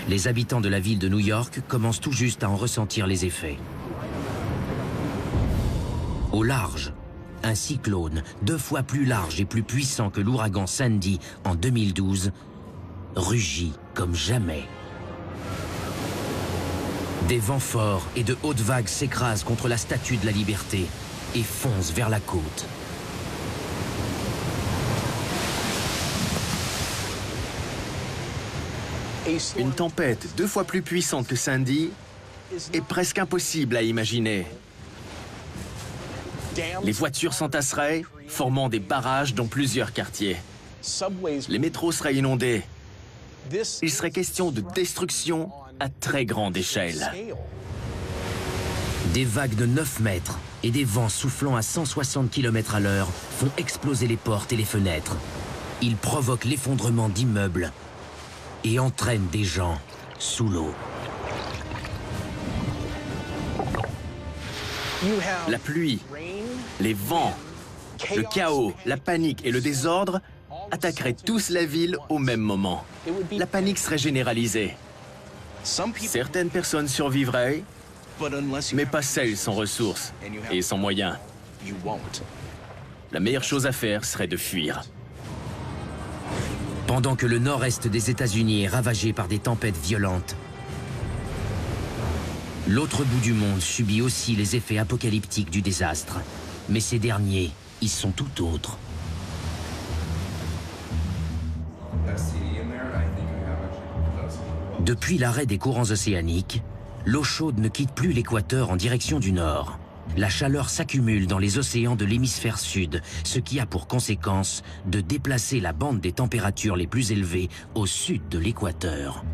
Les habitants de la ville de New York commencent tout juste à en ressentir les effets. Au large, un cyclone 2 fois plus large et plus puissant que l'ouragan Sandy en 2012 rugit comme jamais. Des vents forts et de hautes vagues s'écrasent contre la Statue de la Liberté et foncent vers la côte. Une tempête 2 fois plus puissante que Sandy est presque impossible à imaginer. Les voitures s'entasseraient, formant des barrages dans plusieurs quartiers. Les métros seraient inondés. Il serait question de destruction à très grande échelle. Des vagues de 9 mètres et des vents soufflant à 160 km/h font exploser les portes et les fenêtres. Ils provoquent l'effondrement d'immeubles et entraînent des gens sous l'eau. La pluie, les vents, le chaos, la panique et le désordre attaqueraient tous la ville au même moment. La panique serait généralisée. Certaines personnes survivraient, mais pas celles sans ressources et sans moyens. La meilleure chose à faire serait de fuir. Pendant que le nord-est des États-Unis est ravagé par des tempêtes violentes, l'autre bout du monde subit aussi les effets apocalyptiques du désastre. Mais ces derniers y sont tout autres. Depuis l'arrêt des courants océaniques, l'eau chaude ne quitte plus l'équateur en direction du nord. La chaleur s'accumule dans les océans de l'hémisphère sud, ce qui a pour conséquence de déplacer la bande des températures les plus élevées au sud de l'équateur.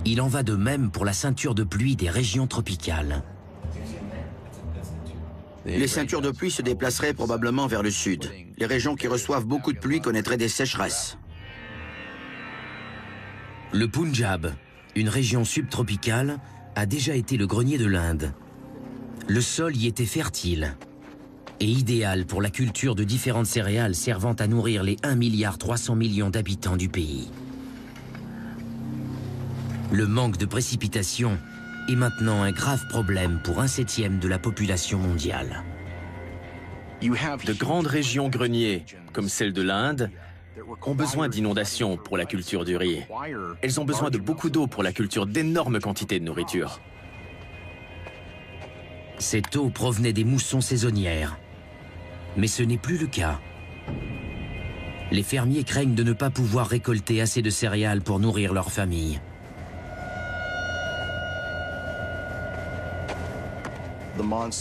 Il en va de même pour la ceinture de pluie des régions tropicales. Les ceintures de pluie se déplaceraient probablement vers le sud. Les régions qui reçoivent beaucoup de pluie connaîtraient des sécheresses. Le Punjab, une région subtropicale, a déjà été le grenier de l'Inde. Le sol y était fertile et idéal pour la culture de différentes céréales servant à nourrir les 1,3 milliard d'habitants du pays. Le manque de précipitations est maintenant un grave problème pour 1/7 de la population mondiale. De grandes régions greniers, comme celle de l'Inde, ont besoin d'inondations pour la culture du riz. Elles ont besoin de beaucoup d'eau pour la culture d'énormes quantités de nourriture. Cette eau provenait des moussons saisonnières. Mais ce n'est plus le cas. Les fermiers craignent de ne pas pouvoir récolter assez de céréales pour nourrir leur famille.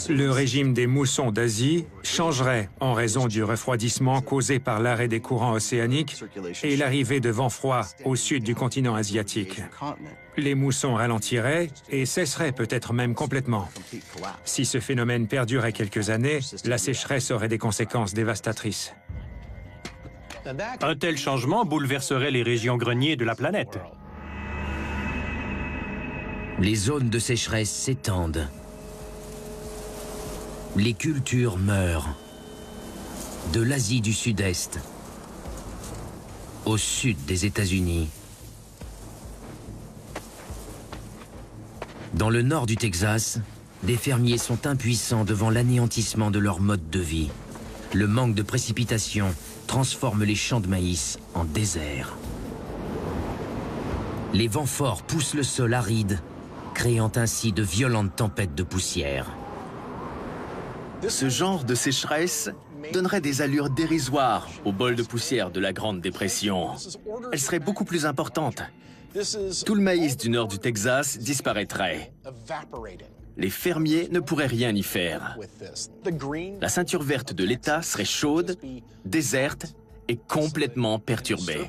Le régime des moussons d'Asie changerait en raison du refroidissement causé par l'arrêt des courants océaniques et l'arrivée de vents froids au sud du continent asiatique. Les moussons ralentiraient et cesseraient peut-être même complètement. Si ce phénomène perdurait quelques années, la sécheresse aurait des conséquences dévastatrices. Un tel changement bouleverserait les régions greniers de la planète. Les zones de sécheresse s'étendent. Les cultures meurent. De l'Asie du Sud-Est au sud des États-Unis. Dans le nord du Texas, des fermiers sont impuissants devant l'anéantissement de leur mode de vie. Le manque de précipitations transforme les champs de maïs en désert. Les vents forts poussent le sol aride, créant ainsi de violentes tempêtes de poussière. Ce genre de sécheresse donnerait des allures dérisoires au bol de poussière de la Grande Dépression. Elle serait beaucoup plus importante. Tout le maïs du nord du Texas disparaîtrait. Les fermiers ne pourraient rien y faire. La ceinture verte de l'État serait chaude, déserte et complètement perturbée.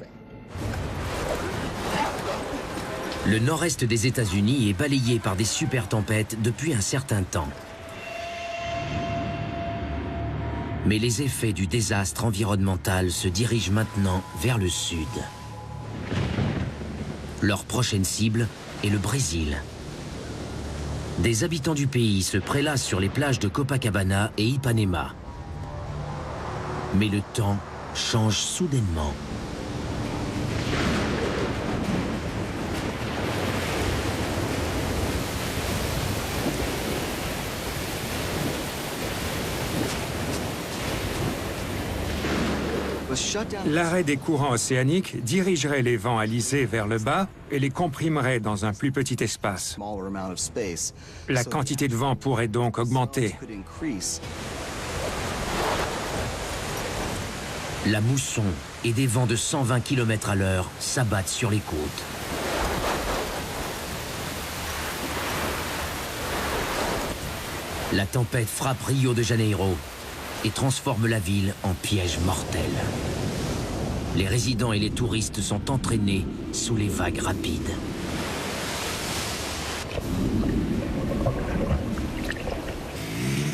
Le nord-est des États-Unis est balayé par des super tempêtes depuis un certain temps. Mais les effets du désastre environnemental se dirigent maintenant vers le sud. Leur prochaine cible est le Brésil. Des habitants du pays se prélassent sur les plages de Copacabana et Ipanema. Mais le temps change soudainement. L'arrêt des courants océaniques dirigerait les vents alizés vers le bas et les comprimerait dans un plus petit espace. La quantité de vent pourrait donc augmenter. La mousson et des vents de 120 km/h s'abattent sur les côtes. La tempête frappe Rio de Janeiro et transforme la ville en piège mortel. Les résidents et les touristes sont entraînés sous les vagues rapides.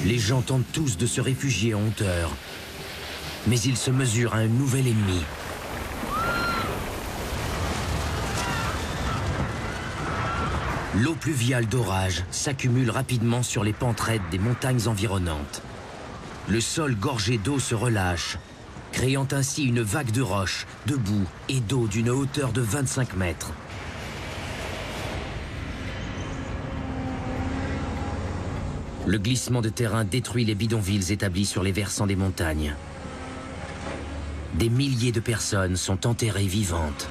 Les gens tentent tous de se réfugier en hauteur, mais ils se mesurent à un nouvel ennemi. L'eau pluviale d'orage s'accumule rapidement sur les pentes raides des montagnes environnantes. Le sol gorgé d'eau se relâche, créant ainsi une vague de roches, de boue et d'eau d'une hauteur de 25 mètres. Le glissement de terrain détruit les bidonvilles établis sur les versants des montagnes. Des milliers de personnes sont enterrées vivantes.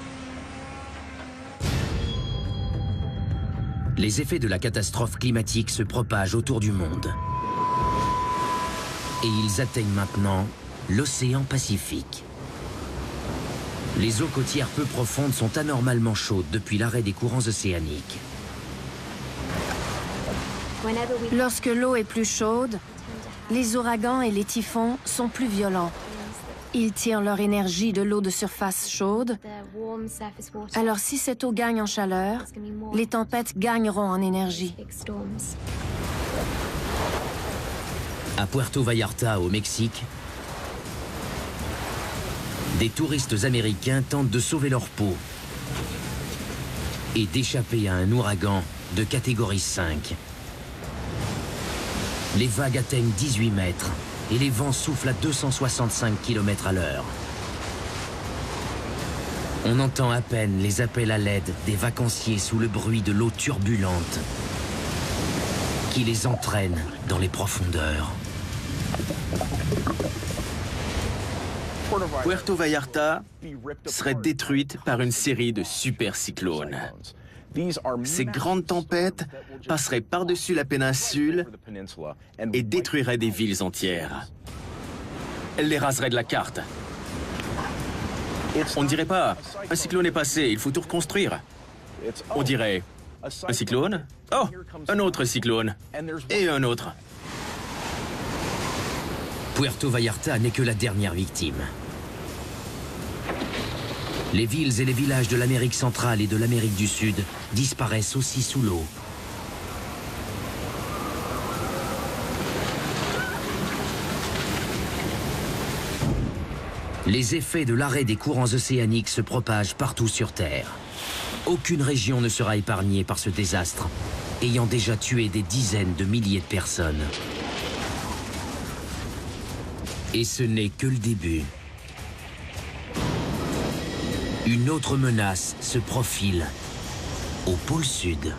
Les effets de la catastrophe climatique se propagent autour du monde. Et ils atteignent maintenant l'océan Pacifique. Les eaux côtières peu profondes sont anormalement chaudes depuis l'arrêt des courants océaniques. Lorsque l'eau est plus chaude, les ouragans et les typhons sont plus violents. Ils tirent leur énergie de l'eau de surface chaude. Alors si cette eau gagne en chaleur, les tempêtes gagneront en énergie. À Puerto Vallarta, au Mexique, des touristes américains tentent de sauver leur peau et d'échapper à un ouragan de catégorie 5. Les vagues atteignent 18 mètres et les vents soufflent à 265 km/h. On entend à peine les appels à l'aide des vacanciers sous le bruit de l'eau turbulente qui les entraîne dans les profondeurs. Puerto Vallarta serait détruite par une série de supercyclones. Ces grandes tempêtes passeraient par-dessus la péninsule et détruiraient des villes entières. Elles les raseraient de la carte. On ne dirait pas « un cyclone est passé, il faut tout reconstruire ». On dirait « un cyclone ? Oh, un autre cyclone. Et un autre ». Puerto Vallarta n'est que la dernière victime. Les villes et les villages de l'Amérique centrale et de l'Amérique du Sud disparaissent aussi sous l'eau. Les effets de l'arrêt des courants océaniques se propagent partout sur Terre. Aucune région ne sera épargnée par ce désastre, ayant déjà tué des dizaines de milliers de personnes. Et ce n'est que le début. Une autre menace se profile au pôle Sud.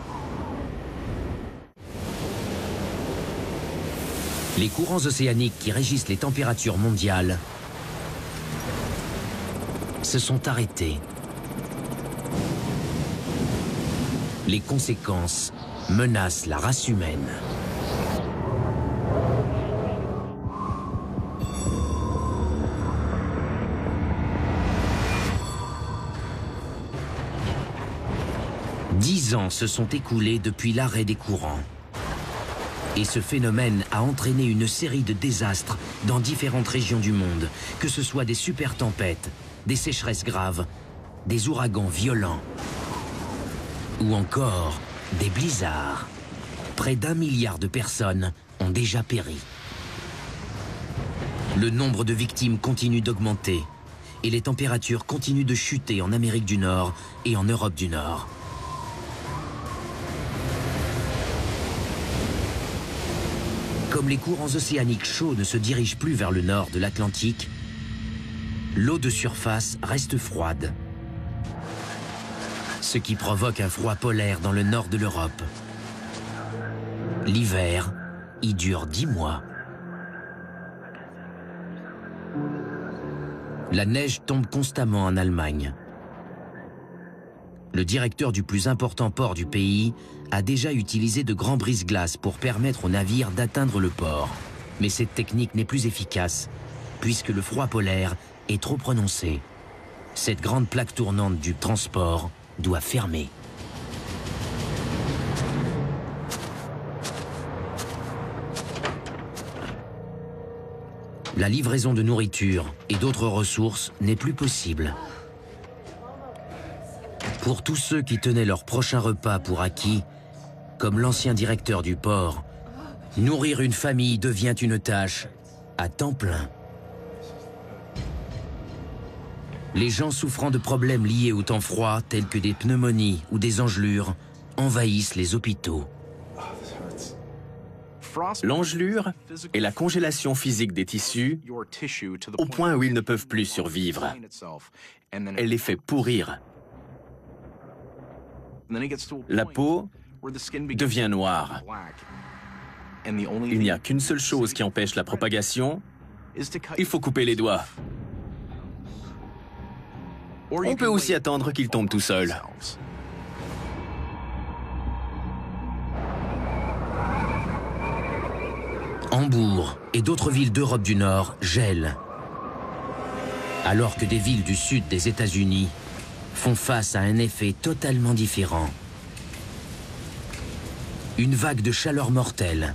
Les courants océaniques qui régissent les températures mondiales se sont arrêtés. Les conséquences menacent la race humaine. Dix ans se sont écoulés depuis l'arrêt des courants. Et ce phénomène a entraîné une série de désastres dans différentes régions du monde, que ce soit des super tempêtes, des sécheresses graves, des ouragans violents ou encore des blizzards. Près d'1 milliard de personnes ont déjà péri. Le nombre de victimes continue d'augmenter et les températures continuent de chuter en Amérique du Nord et en Europe du Nord. Comme les courants océaniques chauds ne se dirigent plus vers le nord de l'Atlantique, l'eau de surface reste froide, ce qui provoque un froid polaire dans le nord de l'Europe. L'hiver y dure 10 mois. La neige tombe constamment en Allemagne. Le directeur du plus important port du pays a déjà utilisé de grands brise-glaces pour permettre aux navires d'atteindre le port. Mais cette technique n'est plus efficace, puisque le froid polaire est trop prononcé. Cette grande plaque tournante du transport doit fermer. La livraison de nourriture et d'autres ressources n'est plus possible. Pour tous ceux qui tenaient leur prochain repas pour acquis, comme l'ancien directeur du port, nourrir une famille devient une tâche à temps plein. Les gens souffrant de problèmes liés au temps froid, tels que des pneumonies ou des engelures, envahissent les hôpitaux. L'engelure est la congélation physique des tissus au point où ils ne peuvent plus survivre. Elle les fait pourrir. La peau devient noire. Il n'y a qu'une seule chose qui empêche la propagation, il faut couper les doigts. On peut aussi attendre qu'il tombe tout seul. Hambourg et d'autres villes d'Europe du Nord gèlent, alors que des villes du sud des États-Unis font face à un effet totalement différent. Une vague de chaleur mortelle.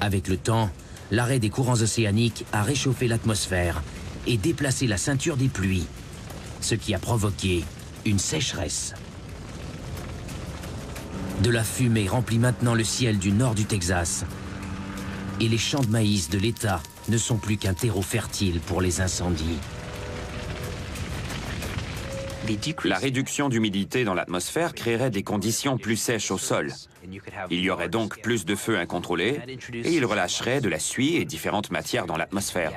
Avec le temps, l'arrêt des courants océaniques a réchauffé l'atmosphère et déplacé la ceinture des pluies, ce qui a provoqué une sécheresse. De la fumée remplit maintenant le ciel du nord du Texas. Et les champs de maïs de l'État ne sont plus qu'un terreau fertile pour les incendies. La réduction d'humidité dans l'atmosphère créerait des conditions plus sèches au sol. Il y aurait donc plus de feu incontrôlé et il relâcherait de la suie et différentes matières dans l'atmosphère.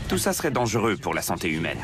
Tout ça serait dangereux pour la santé humaine.